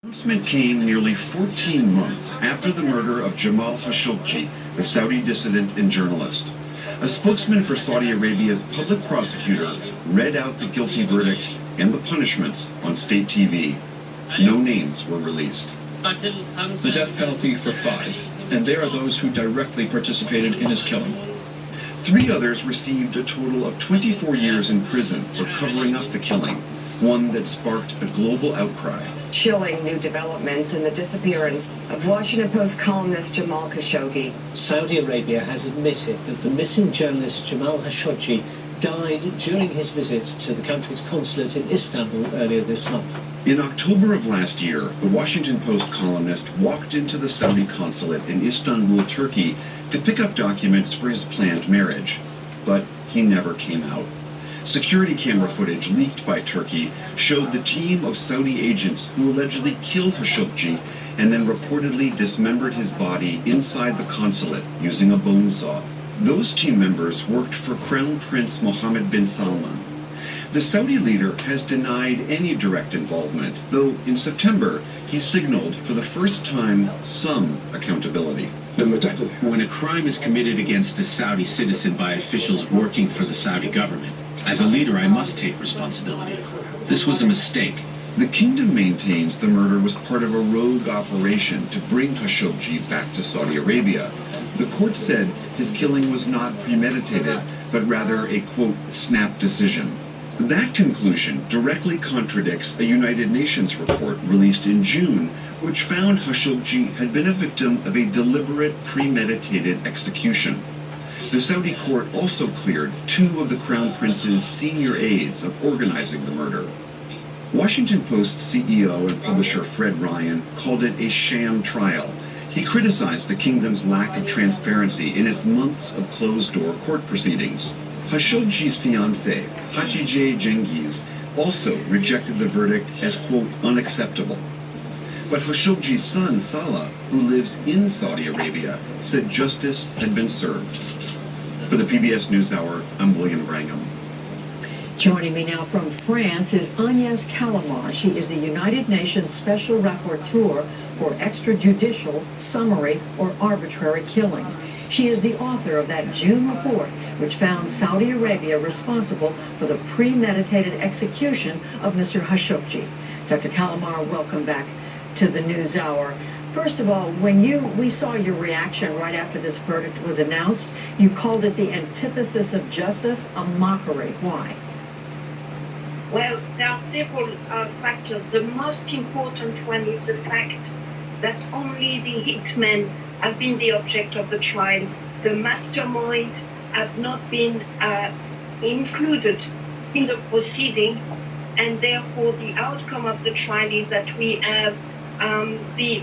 The announcement came nearly 14 months after the murder of Jamal Khashoggi, the Saudi dissident and journalist. A spokesman for Saudi Arabia's public prosecutor read out the guilty verdict and the punishments on state TV. No names were released. The death penalty for 5, and there are those who directly participated in his killing. 3 others received a total of 24 years in prison for covering up the killing, one that sparked a global outcry. Chilling new developments in the disappearance of Washington Post columnist Jamal Khashoggi. Saudi Arabia has admitted that the missing journalist Jamal Khashoggi died during his visit to the country's consulate in Istanbul earlier this month. In October of last year, the Washington Post columnist walked into the Saudi consulate in Istanbul, Turkey, to pick up documents for his planned marriage. But he never came out. Security camera footage leaked by Turkey showed the team of Saudi agents who allegedly killed Khashoggi and then reportedly dismembered his body inside the consulate using a bone saw. Those team members worked for Crown Prince Mohammed bin Salman. The Saudi leader has denied any direct involvement, though in September he signaled for the first time some accountability. When a crime is committed against a Saudi citizen by officials working for the Saudi government, as a leader, I must take responsibility. This was a mistake. The kingdom maintains the murder was part of a rogue operation to bring Khashoggi back to Saudi Arabia. The court said his killing was not premeditated, but rather a, quote, snap decision. That conclusion directly contradicts a United Nations report released in June, which found Khashoggi had been a victim of a deliberate, premeditated execution. The Saudi court also cleared 2 of the Crown Prince's senior aides of organizing the murder. Washington Post CEO and publisher Fred Ryan called it a sham trial. He criticized the kingdom's lack of transparency in its months of closed-door court proceedings. Khashoggi's fiancé, Hatice Cengiz, also rejected the verdict as, quote, unacceptable. But Khashoggi's son, Salah, who lives in Saudi Arabia, said justice had been served. For the PBS NewsHour, I'm William Brangham. Joining me now from France is Agnès Calamar. She is the United Nations Special Rapporteur for extrajudicial, summary, or arbitrary killings. She is the author of that June report, which found Saudi Arabia responsible for the premeditated execution of Mr. Khashoggi. Dr. Calamar, welcome back to the NewsHour. First of all, when we saw your reaction right after this verdict was announced, you called it the antithesis of justice, a mockery. Why? Well, there are several factors. The most important one is the fact that only the hitmen have been the object of the trial. The mastermind have not been included in the proceeding, and therefore the outcome of the trial is that we have the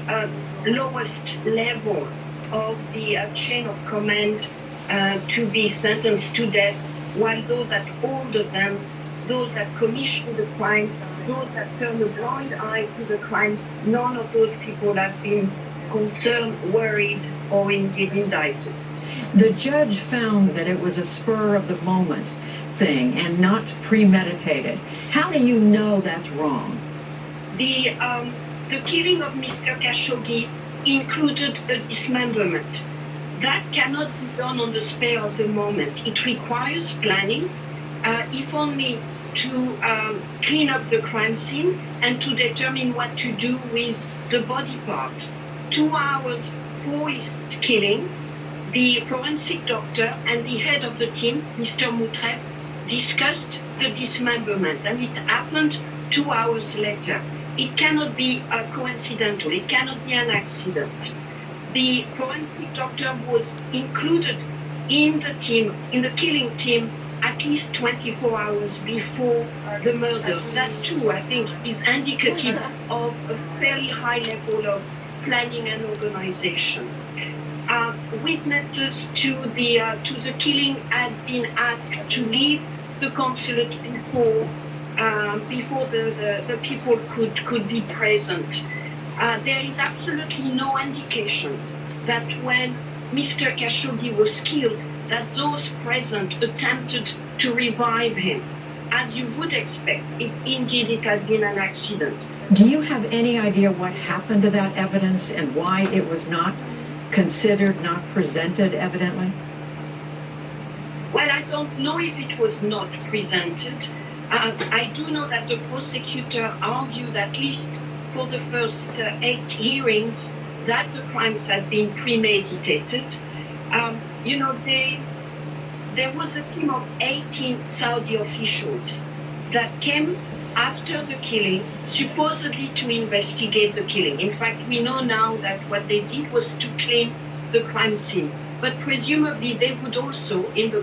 lowest level of the chain of command to be sentenced to death, while those that order them, those that commission the crime, those that turn a blind eye to the crime, none of those people have been concerned, worried, or indeed indicted. The judge found that it was a spur-of-the-moment thing and not premeditated. How do you know that's wrong? The killing of Mr. Khashoggi included a dismemberment. That cannot be done on the spur of the moment. It requires planning, if only to clean up the crime scene and to determine what to do with the body part. 2 hours before his killing, the forensic doctor and the head of the team, Mr. Moutreb, discussed the dismemberment, and it happened 2 hours later. It cannot be coincidental. It cannot be an accident. The forensic doctor was included in the team, in the killing team, at least 24 hours before the murder. That too, I think, is indicative of a fairly high level of planning and organization. Witnesses to the killing had been asked to leave the consulate before the people could be present. There is absolutely no indication that when Mr. Khashoggi was killed, that those present attempted to revive him, as you would expect if indeed it had been an accident. Do you have any idea what happened to that evidence and why it was not considered, not presented, evidently? Well, I don't know if it was not presented. I do know that the prosecutor argued, at least for the first 8 hearings, that the crimes had been premeditated. There was a team of 18 Saudi officials that came after the killing, supposedly to investigate the killing. In fact, we know now that what they did was to clean the crime scene. But presumably they would also, in the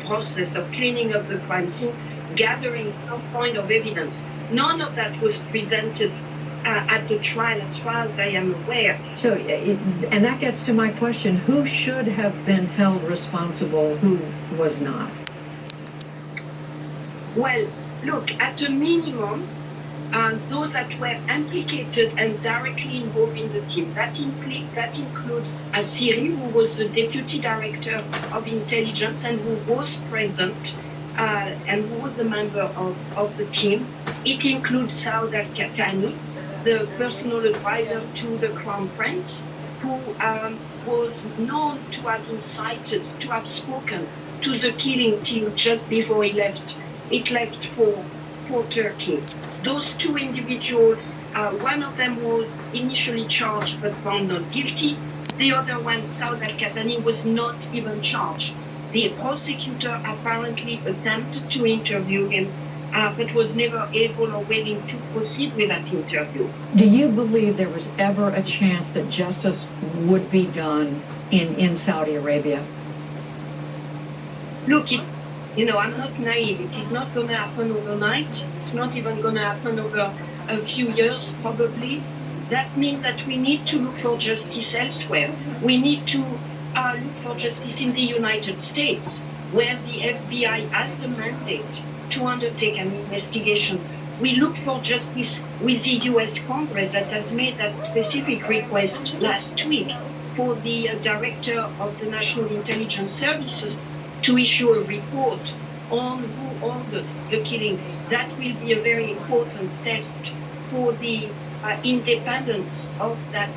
process of cleaning up the crime scene, gathering some point of evidence. None of that was presented at the trial, as far as I am aware. So, and that gets to my question, who should have been held responsible, who was not? Well, look, at a minimum, those that were implicated and directly involved in the team. That includes Asiri, who was the deputy director of intelligence and who was present and who was a member of the team. It includes Saud al-Qahtani, the personal advisor to the Crown Prince, who was known to have incited, to have spoken to the killing team just before it left for Turkey. Those 2 individuals, one of them was initially charged but found not guilty. The other one, Saud al-Qahtani, was not even charged. The prosecutor apparently attempted to interview him, but was never able or willing to proceed with that interview. Do you believe there was ever a chance that justice would be done in Saudi Arabia? Look, I'm not naive. It is not going to happen overnight. It's not even going to happen over a few years, probably. That means that we need to look for justice elsewhere. We need to look for justice in the United States, where the FBI has a mandate to undertake an investigation. We look for justice with the U.S. Congress that has made that specific request last week for the director of the National Intelligence Services to issue a report on who ordered the killing. That will be a very important test for the independence of that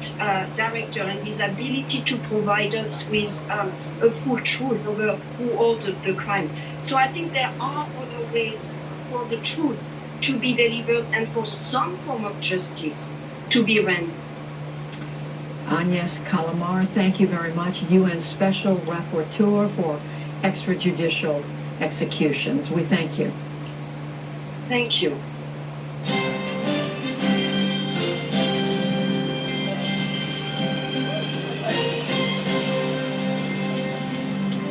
director and his ability to provide us with a full truth over who ordered the crime. So I think there are other ways for the truth to be delivered and for some form of justice to be rendered. Agnes Callamard, thank you very much. UN Special Rapporteur for Extrajudicial Executions. We thank you. Thank you.